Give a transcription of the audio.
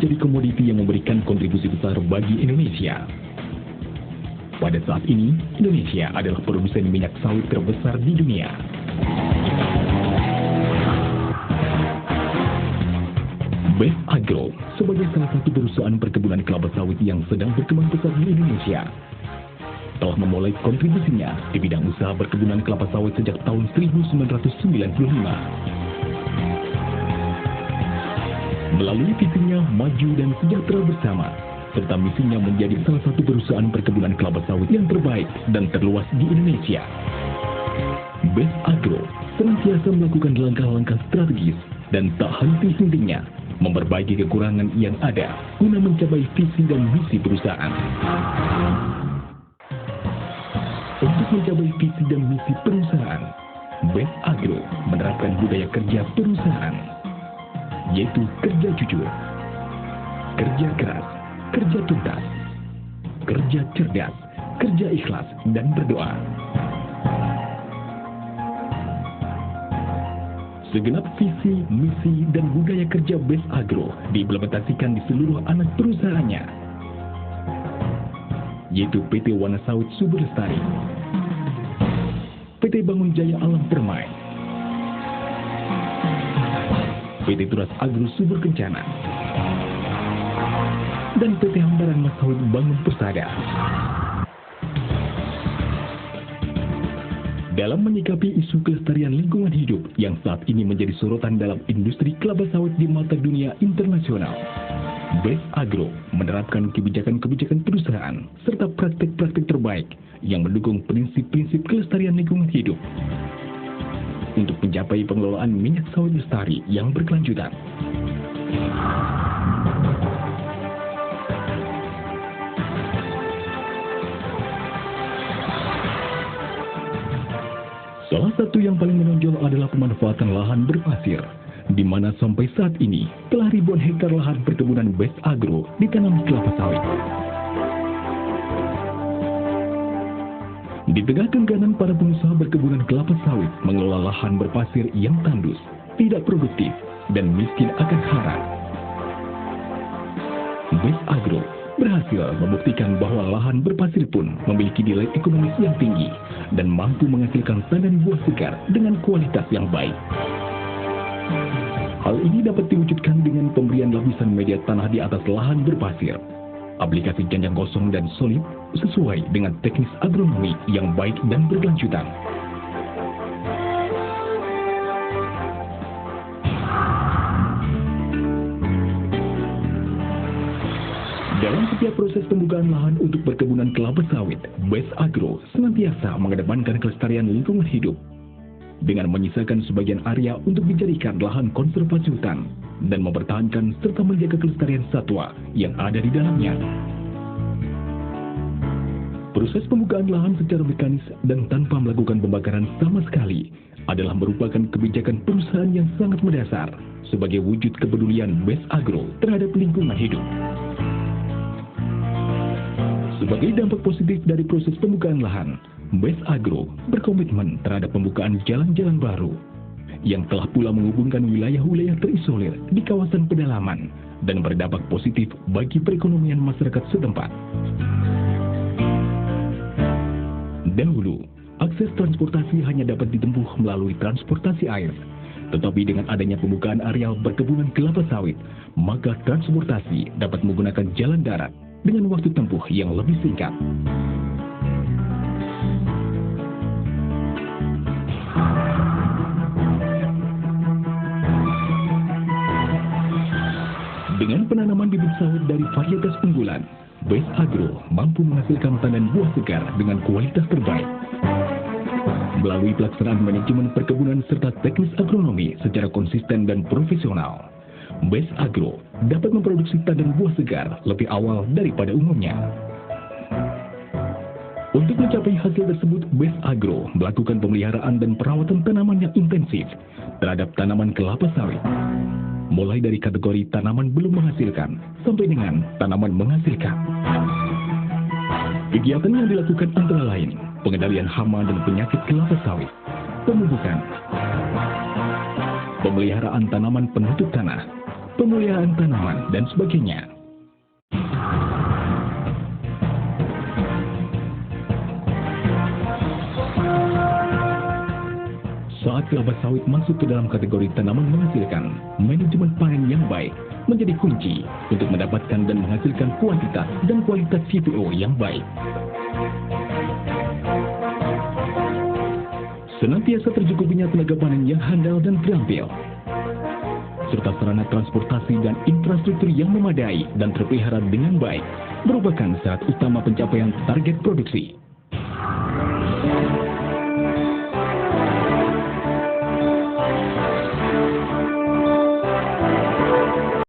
menjadi komoditi yang memberikan kontribusi besar bagi Indonesia. Pada saat ini, Indonesia adalah produsen minyak sawit terbesar di dunia. Best Agro sebagai salah satu perusahaan perkebunan kelapa sawit yang sedang berkembang pesat di Indonesia telah memulai kontribusinya di bidang usaha perkebunan kelapa sawit sejak tahun 1995. Melalui visinya maju dan sejahtera bersama, serta misinya menjadi salah satu perusahaan perkebunan kelapa sawit yang terbaik dan terluas di Indonesia. Best Agro senantiasa melakukan langkah-langkah strategis dan tak henti-hentinya memperbaiki kekurangan yang ada guna mencapai visi dan misi perusahaan. Untuk mencapai visi dan misi perusahaan, Best Agro menerapkan budaya kerja perusahaan, yaitu kerja jujur, kerja keras, kerja tuntas, kerja cerdas, kerja ikhlas, dan berdoa. Segenap visi, misi, dan budaya kerja Best Agro diimplementasikan di seluruh anak perusahaannya, yaitu PT Wana Sawit Subur Lestari, PT Bangun Jaya Alam Permai, PT Turas Agro Subur Kencana, dan PT Hambaran Mas Sawit Bangun Persada. Dalam menyikapi isu kelestarian lingkungan hidup yang saat ini menjadi sorotan dalam industri kelapa sawit di mata dunia internasional, Best Agro menerapkan kebijakan-kebijakan perusahaan serta praktik-praktik terbaik yang mendukung prinsip-prinsip kelestarian lingkungan hidup untuk mencapai pengelolaan minyak sawit lestari yang berkelanjutan. Salah satu yang paling menonjol adalah pemanfaatan lahan berpasir, di mana sampai saat ini telah ribuan hektar lahan perkebunan Best Agro ditanam kelapa sawit. Di tengah kengganan para pengusaha berkebunan kelapa sawit mengelola lahan berpasir yang tandus, tidak produktif, dan miskin akan hara, Best Agro berhasil membuktikan bahwa lahan berpasir pun memiliki nilai ekonomis yang tinggi dan mampu menghasilkan tandan buah segar dengan kualitas yang baik. Hal ini dapat diwujudkan dengan pemberian lapisan media tanah di atas lahan berpasir, aplikasi janjang kosong dan solid sesuai dengan teknis agronomi yang baik dan berkelanjutan. Dalam setiap proses pembukaan lahan untuk perkebunan kelapa sawit, Best Agro senantiasa mengedepankan kelestarian lingkungan hidup dengan menyisakan sebagian area untuk dijadikan lahan konservasi hutan dan mempertahankan serta menjaga kelestarian satwa yang ada di dalamnya. Proses pembukaan lahan secara mekanis dan tanpa melakukan pembakaran sama sekali adalah merupakan kebijakan perusahaan yang sangat mendasar sebagai wujud kepedulian Best Agro terhadap lingkungan hidup. Sebagai dampak positif dari proses pembukaan lahan, Best Agro berkomitmen terhadap pembukaan jalan-jalan baru yang telah pula menghubungkan wilayah-wilayah terisolir di kawasan pedalaman dan berdampak positif bagi perekonomian masyarakat setempat. Dahulu, akses transportasi hanya dapat ditempuh melalui transportasi air, tetapi dengan adanya pembukaan areal perkebunan kelapa sawit, maka transportasi dapat menggunakan jalan darat dengan waktu tempuh yang lebih singkat. Dengan penanaman bibit sawit dari varietas unggulan, Best Agro mampu menghasilkan tandan buah segar dengan kualitas terbaik. Melalui pelaksanaan manajemen perkebunan serta teknis agronomi secara konsisten dan profesional, Best Agro dapat memproduksi tandan buah segar lebih awal daripada umumnya. Untuk mencapai hasil tersebut, Best Agro melakukan pemeliharaan dan perawatan tanaman yang intensif terhadap tanaman kelapa sawit, mulai dari kategori tanaman belum menghasilkan sampai dengan tanaman menghasilkan. Kegiatan yang dilakukan antara lain pengendalian hama dan penyakit kelapa sawit, pemupukan, pemeliharaan tanaman penutup tanah, pemeliharaan tanaman, dan sebagainya. Saat kelapa sawit masuk ke dalam kategori tanaman menghasilkan, manajemen panen yang baik menjadi kunci untuk mendapatkan dan menghasilkan kuantitas dan kualitas CPO yang baik. Senantiasa tercukupinya tenaga panen yang handal dan terampil, serta sarana transportasi dan infrastruktur yang memadai dan terpelihara dengan baik, merupakan syarat utama pencapaian target produksi.